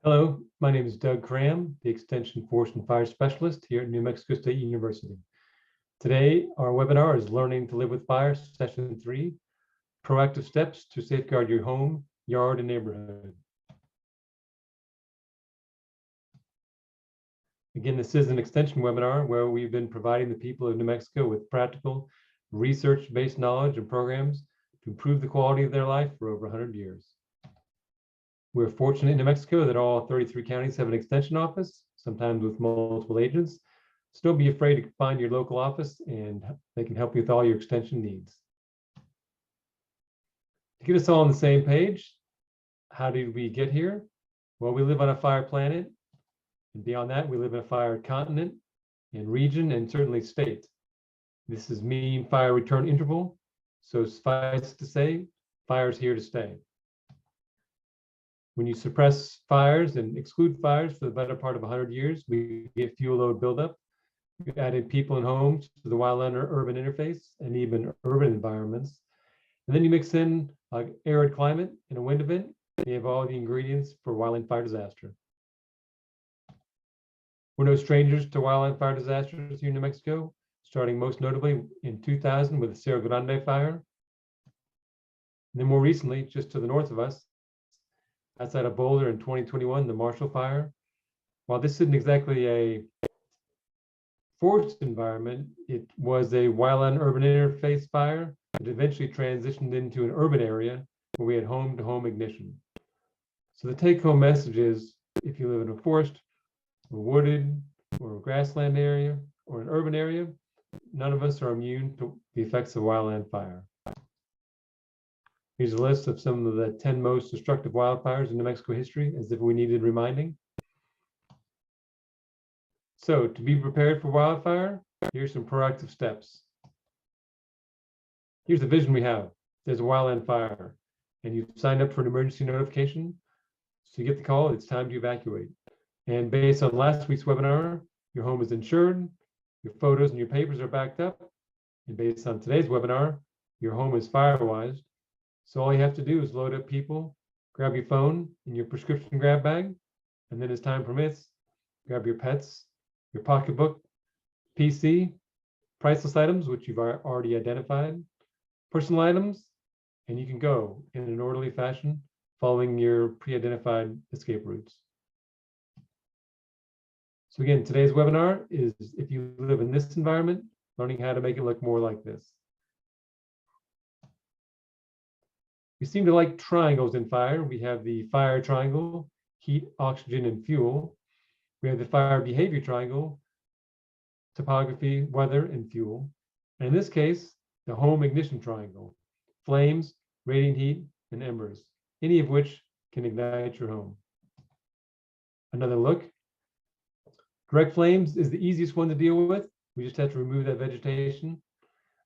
Hello, my name is Doug Cram, the Extension Forest and Fire Specialist here at New Mexico State University. Today, our webinar is Learning to Live with Fire, Session 3, Proactive Steps to Safeguard Your Home, Yard, and Neighborhood. Again, this is an extension webinar where we've been providing the people of New Mexico with practical, research-based knowledge and programs to improve the quality of their life for over 100 years. We're fortunate in New Mexico that all 33 counties have an extension office, sometimes with multiple agents. So don't be afraid to find your local office and they can help you with all your extension needs. To get us all on the same page, how did we get here? Well, we live on a fire planet, and beyond that, we live in a fire continent and region and certainly state. This is mean fire return interval. So suffice to say, fire is here to stay. When you suppress fires and exclude fires for the better part of 100 years, we get fuel load buildup. You added people and homes to the wildland or urban interface and even urban environments. And then you mix in arid climate and a wind event, and you have all the ingredients for wildland fire disaster. We're no strangers to wildland fire disasters here in New Mexico, starting most notably in 2000 with the Cerro Grande fire. And then more recently, just to the north of us, outside of Boulder in 2021, the Marshall Fire. While this isn't exactly a forest environment, it was a wildland urban interface fire that eventually transitioned into an urban area where we had home-to-home ignition. So the take-home message is, if you live in a forest, or wooded, or a grassland area, or an urban area, none of us are immune to the effects of wildland fire. Here's a list of some of the 10 most destructive wildfires in New Mexico history, as if we needed reminding. So to be prepared for wildfire, here's some proactive steps. Here's the vision we have. There's a wildland fire, and you've signed up for an emergency notification. So you get the call, it's time to evacuate. And based on last week's webinar, your home is insured, your photos and your papers are backed up. And based on today's webinar, your home is FireWise. So all you have to do is load up people, grab your phone and your prescription grab bag, and then as time permits, grab your pets, your pocketbook, PC, priceless items, which you've already identified, personal items, and you can go in an orderly fashion following your pre-identified escape routes. So again, today's webinar is if you live in this environment, learning how to make it look more like this. We seem to like triangles in fire. We have the fire triangle, heat, oxygen, and fuel. We have the fire behavior triangle, topography, weather, and fuel. And in this case, the home ignition triangle, flames, radiant heat, and embers, any of which can ignite your home. Another look. Direct flames is the easiest one to deal with. We just have to remove that vegetation.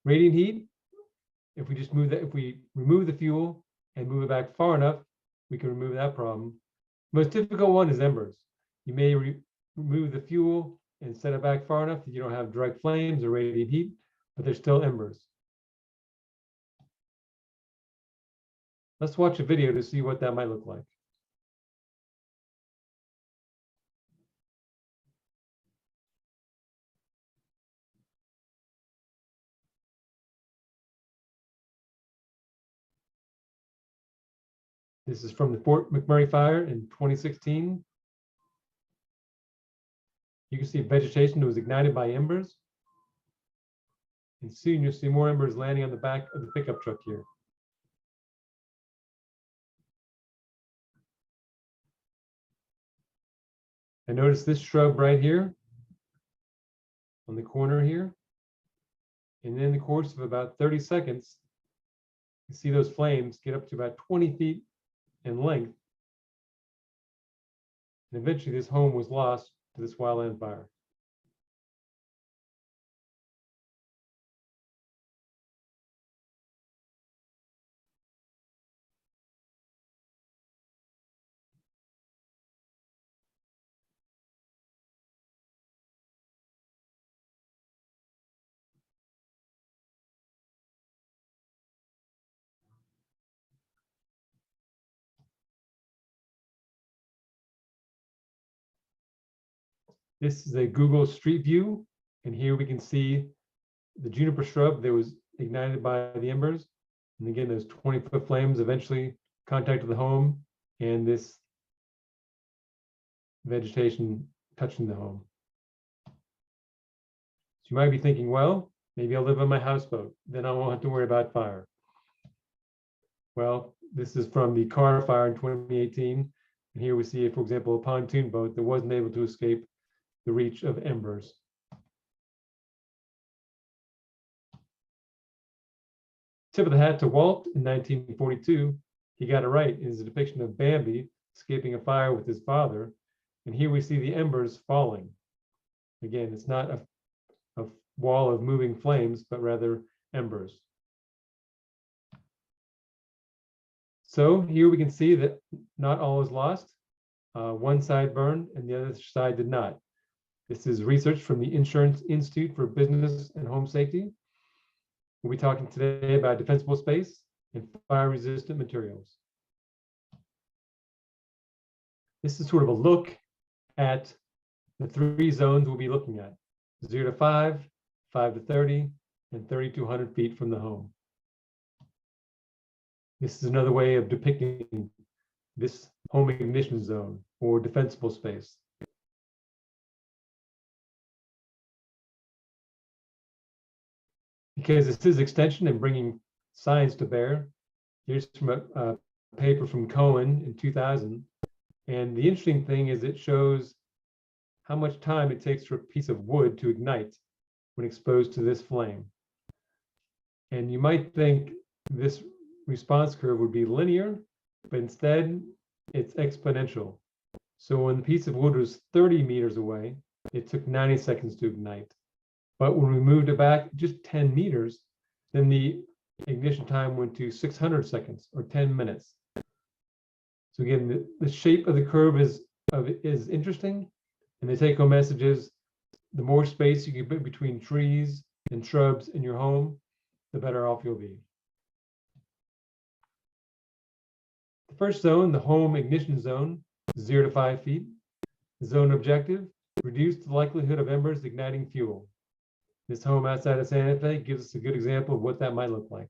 Radiant heat, if we remove the fuel and move it back far enough, we can remove that problem. Most difficult one is embers. You may remove the fuel and set it back far enough that you don't have direct flames or radiant heat, but there's still embers. Let's watch a video to see what that might look like. This is from the Fort McMurray fire in 2016. You can see vegetation that was ignited by embers. And soon you'll see more embers landing on the back of the pickup truck here. I noticed this shrub right here on the corner here. And in the course of about 30 seconds, you see those flames get up to about 20 feet in length. And eventually this home was lost to this wildland fire. This is a Google Street View, and here we can see the juniper shrub that was ignited by the embers. And again, those 20-foot flames eventually contacted the home, and this vegetation touching the home. So you might be thinking, well, maybe I'll live on my houseboat, then I won't have to worry about fire. Well, this is from the car fire in 2018. And here we see, for example, a pontoon boat that wasn't able to escape the reach of embers. Tip of the hat to Walt in 1942. He got it right in his depiction of Bambi escaping a fire with his father. And here we see the embers falling. Again, it's not a wall of moving flames, but rather embers. So here we can see that not all is lost. One side burned and the other side did not. This is research from the Insurance Institute for Business and Home Safety. We'll be talking today about defensible space and fire-resistant materials. This is sort of a look at the 3 zones we'll be looking at: 0 to 5, 5 to 30, and 30 to 100 feet from the home. This is another way of depicting this home ignition zone or defensible space. Because this is extension and bringing science to bear. Here's from a paper from Cohen in 2000. And the interesting thing is it shows how much time it takes for a piece of wood to ignite when exposed to this flame. And you might think this response curve would be linear, but instead it's exponential. So when the piece of wood was 30 meters away, it took 90 seconds to ignite. But when we moved it back just 10 meters, then the ignition time went to 600 seconds or 10 minutes. So again, the shape of the curve is interesting. And the take-home message is the more space you can put between trees and shrubs in your home, the better off you'll be. The first zone, the home ignition zone, 0 to 5 feet. The zone objective: reduce the likelihood of embers igniting fuel. This home outside of Santa Fe gives us a good example of what that might look like.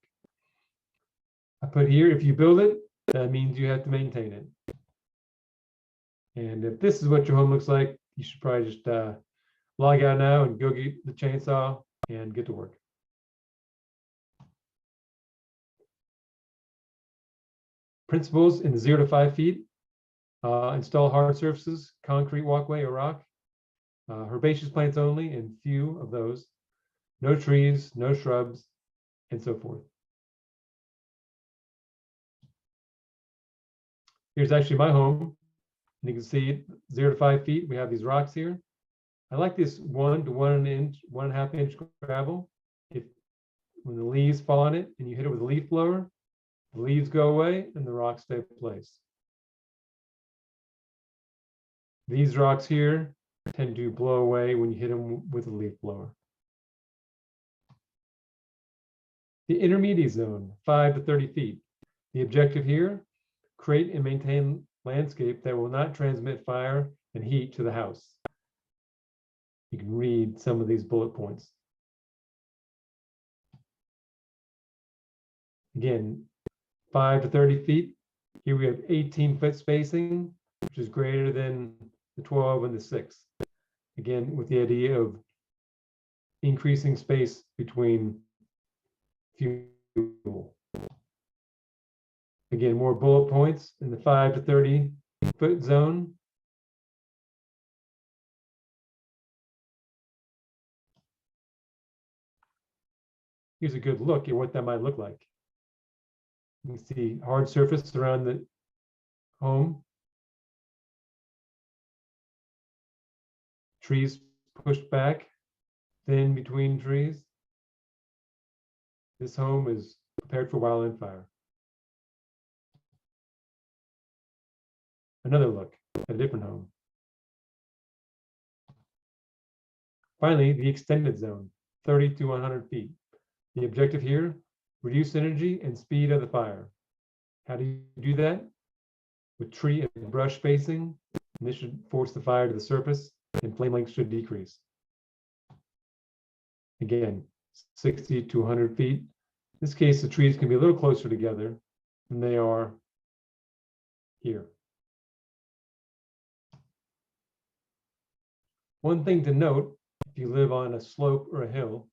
I put here, if you build it, that means you have to maintain it. And if this is what your home looks like, you should probably just log out now and go get the chainsaw and get to work. Principles in the 0 to 5 feet: install hard surfaces, concrete walkway or rock, herbaceous plants only, and few of those, no trees, no shrubs, and so forth. Here's actually my home. And you can see 0 to 5 feet, we have these rocks here. I like this 1 to 1.5 inch gravel. When the leaves fall on it and you hit it with a leaf blower, the leaves go away and the rocks stay in place. These rocks here tend to blow away when you hit them with a leaf blower. The intermediate zone, 5 to 30 feet. The objective here: create and maintain landscape that will not transmit fire and heat to the house. You can read some of these bullet points. Again, 5 to 30 feet. Here we have 18-foot spacing, which is greater than the 12 and the 6. Again, with the idea of increasing space between fuel. Again, more bullet points in the 5 to 30 foot zone. Here's a good look at what that might look like. You can see hard surface around the home. Trees pushed back, thin between trees. This home is prepared for wildland fire. Another look at a different home. Finally, the extended zone, 30 to 100 feet. The objective here: reduce energy and speed of the fire. How do you do that? With tree and brush spacing. And this should force the fire to the surface and flame length should decrease. Again, 60 to 100 feet. In this case, the trees can be a little closer together than they are here. One thing to note, if you live on a slope or a hill,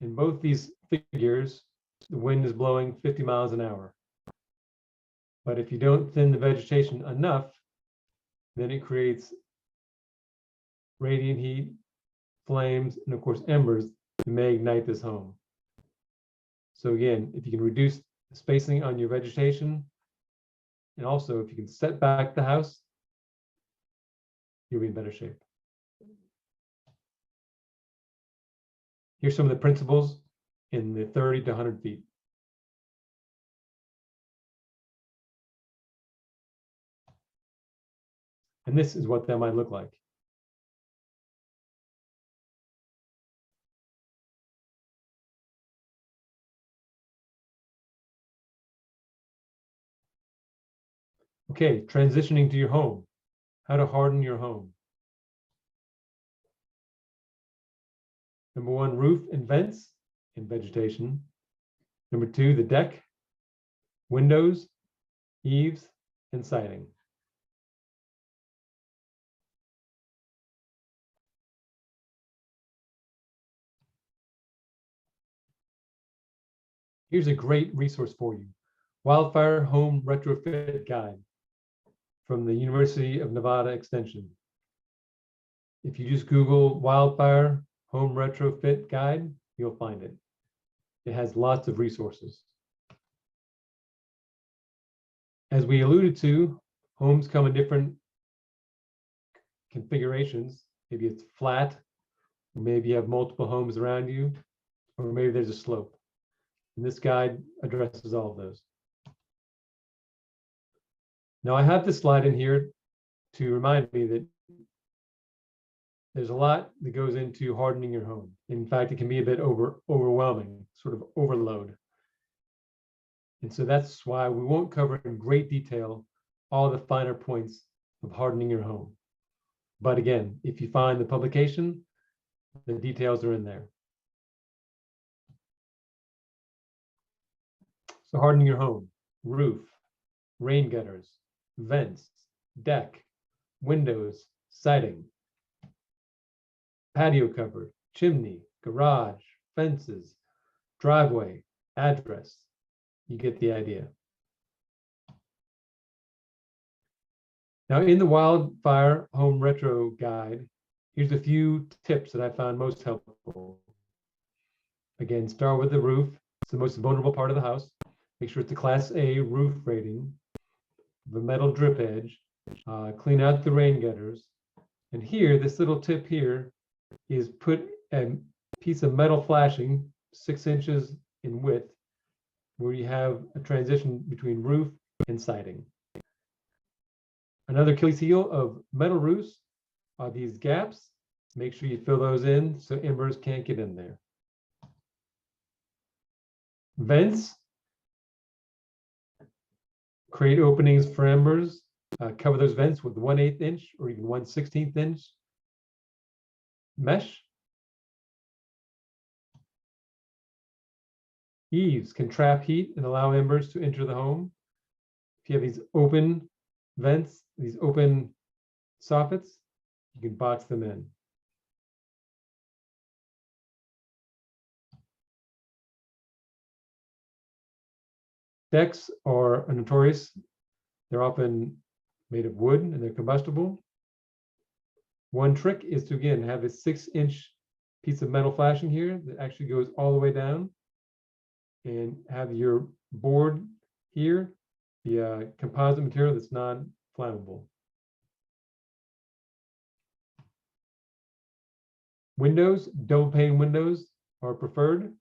in both these figures, the wind is blowing 50 miles an hour. But if you don't thin the vegetation enough, then it creates radiant heat, flames, and of course embers that may ignite this home. So again, if you can reduce the spacing on your vegetation, and also if you can set back the house, you'll be in better shape. Here's some of the principles in the 30 to 100 feet. And this is what that might look like. Okay, transitioning to your home. How to harden your home. Number one, roof and vents and vegetation. Number two, the deck, windows, eaves, and siding. Here's a great resource for you. Wildfire Home Retrofit Guide from the University of Nevada Extension. If you just Google Wildfire Home Retrofit Guide, you'll find it. It has lots of resources. As we alluded to, homes come in different configurations. Maybe it's flat, or maybe you have multiple homes around you, or maybe there's a slope. And this guide addresses all of those. Now I have this slide in here to remind me that there's a lot that goes into hardening your home. In fact, it can be a bit overwhelming, sort of overload. And so that's why we won't cover in great detail all the finer points of hardening your home. But again, if you find the publication, the details are in there. So hardening your home, roof, rain gutters, vents, deck, windows, siding, patio cover, chimney, garage, fences, driveway, address. You get the idea. Now in the Wildfire Home Retro Guide, here's a few tips that I found most helpful. Again, start with the roof. It's the most vulnerable part of the house. Make sure it's a Class A roof rating, the metal drip edge, clean out the rain gutters. And here, this little tip here is put a piece of metal flashing 6 inches in width where you have a transition between roof and siding. Another Achilles heel of metal roofs are these gaps. Make sure you fill those in so embers can't get in there. Vents. Create openings for embers. Cover those vents with 1/8 inch or even 1/16 inch mesh. Eaves can trap heat and allow embers to enter the home. If you have these open vents, these open soffits, you can box them in. Decks are notorious. They're often made of wood and they're combustible. One trick is to, again, have a 6-inch piece of metal flashing here that actually goes all the way down, and have your board here, the composite material that's non-flammable. Windows, double pane windows are preferred.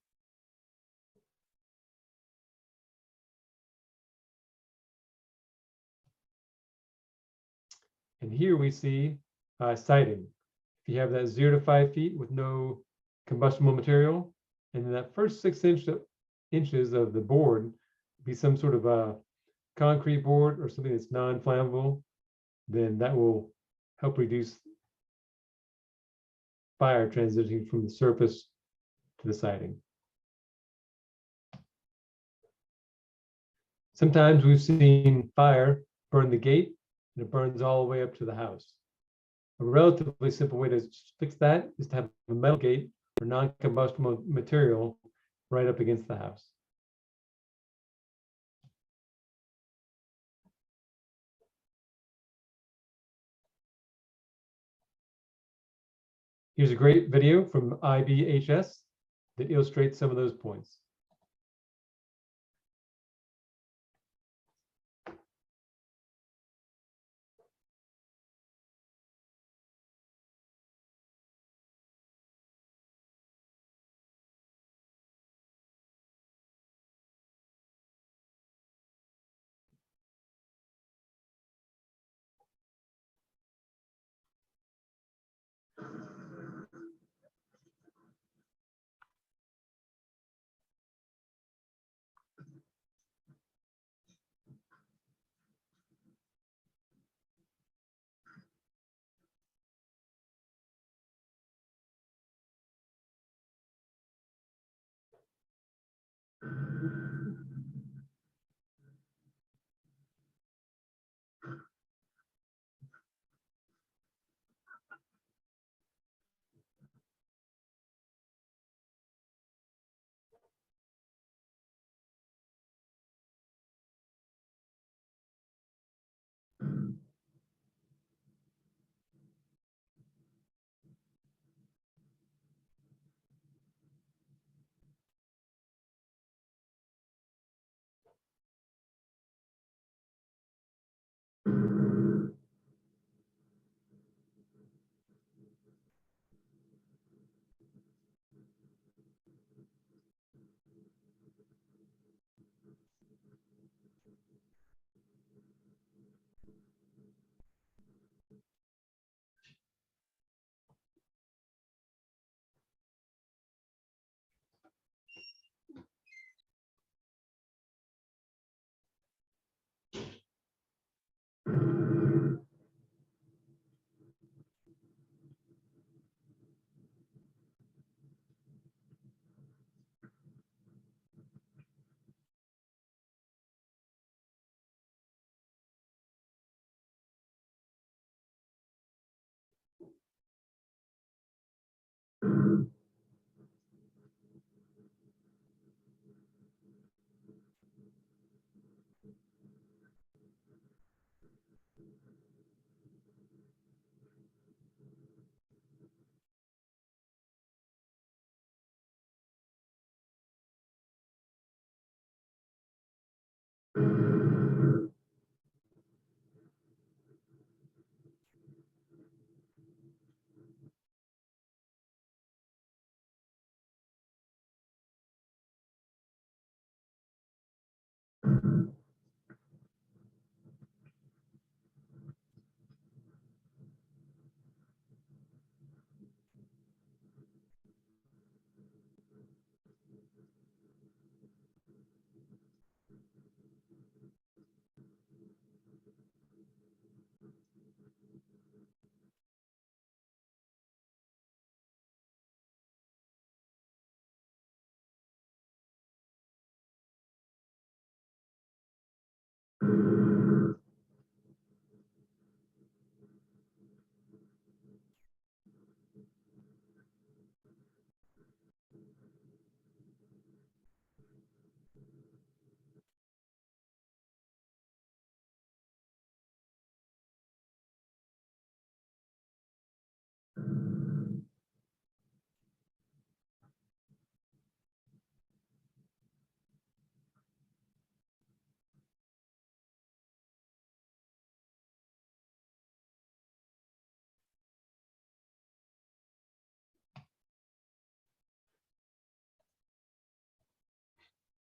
And here we see siding. If you have that 0 to 5 feet with no combustible material, and then that first 6 inches of the board be some sort of a concrete board or something that's non-flammable, then that will help reduce fire transitioning from the surface to the siding. Sometimes we've seen fire burn the gate and it burns all the way up to the house. A relatively simple way to fix that is to have a metal gate or non-combustible material right up against the house. Here's a great video from IBHS that illustrates some of those points.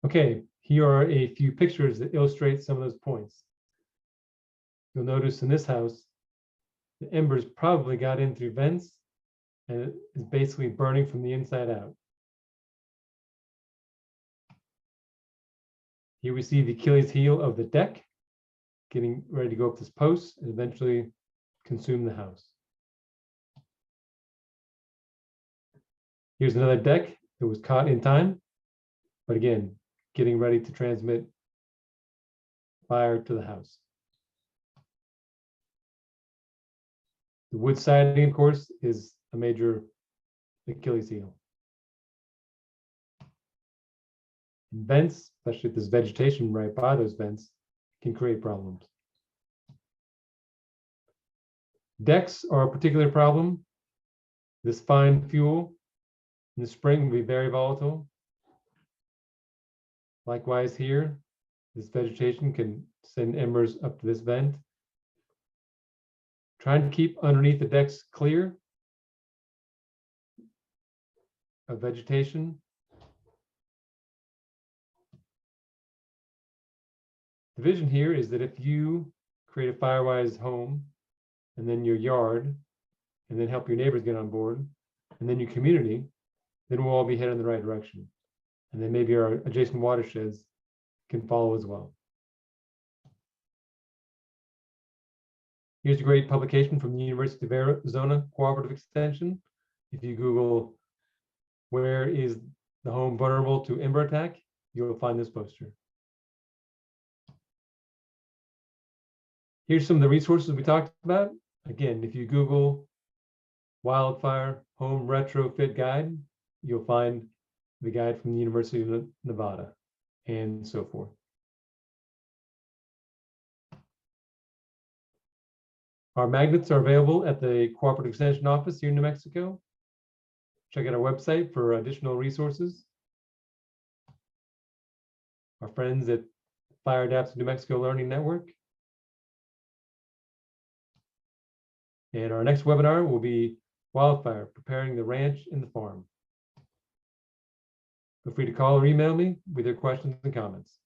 Okay, here are a few pictures that illustrate some of those points. You'll notice in this house, the embers probably got in through vents and it is basically burning from the inside out. Here we see the Achilles heel of the deck, getting ready to go up this post and eventually consume the house. Here's another deck that was caught in time, but again, getting ready to transmit fire to the house. The wood siding, of course, is a major Achilles heel. And vents, especially if there's vegetation right by those vents, can create problems. Decks are a particular problem. This fine fuel in the spring will be very volatile. Likewise here, this vegetation can send embers up to this vent. Trying to keep underneath the decks clear of vegetation. The vision here is that if you create a FireWise home and then your yard, and then help your neighbors get on board, and then your community, then we'll all be headed in the right direction. And then maybe our adjacent watersheds can follow as well. Here's a great publication from the University of Arizona Cooperative Extension. If you Google, where is the home vulnerable to EMBER attack, you'll find this poster. Here's some of the resources we talked about. Again, if you Google Wildfire Home Retrofit Guide, you'll find the guide from the University of Nevada and so forth. Our magnets are available at the Cooperative Extension Office here in New Mexico. Check out our website for additional resources. Our friends at Fire Adapts New Mexico Learning Network. And our next webinar will be Wildfire, Preparing the Ranch and the Farm. Feel free to call or email me with your questions and comments.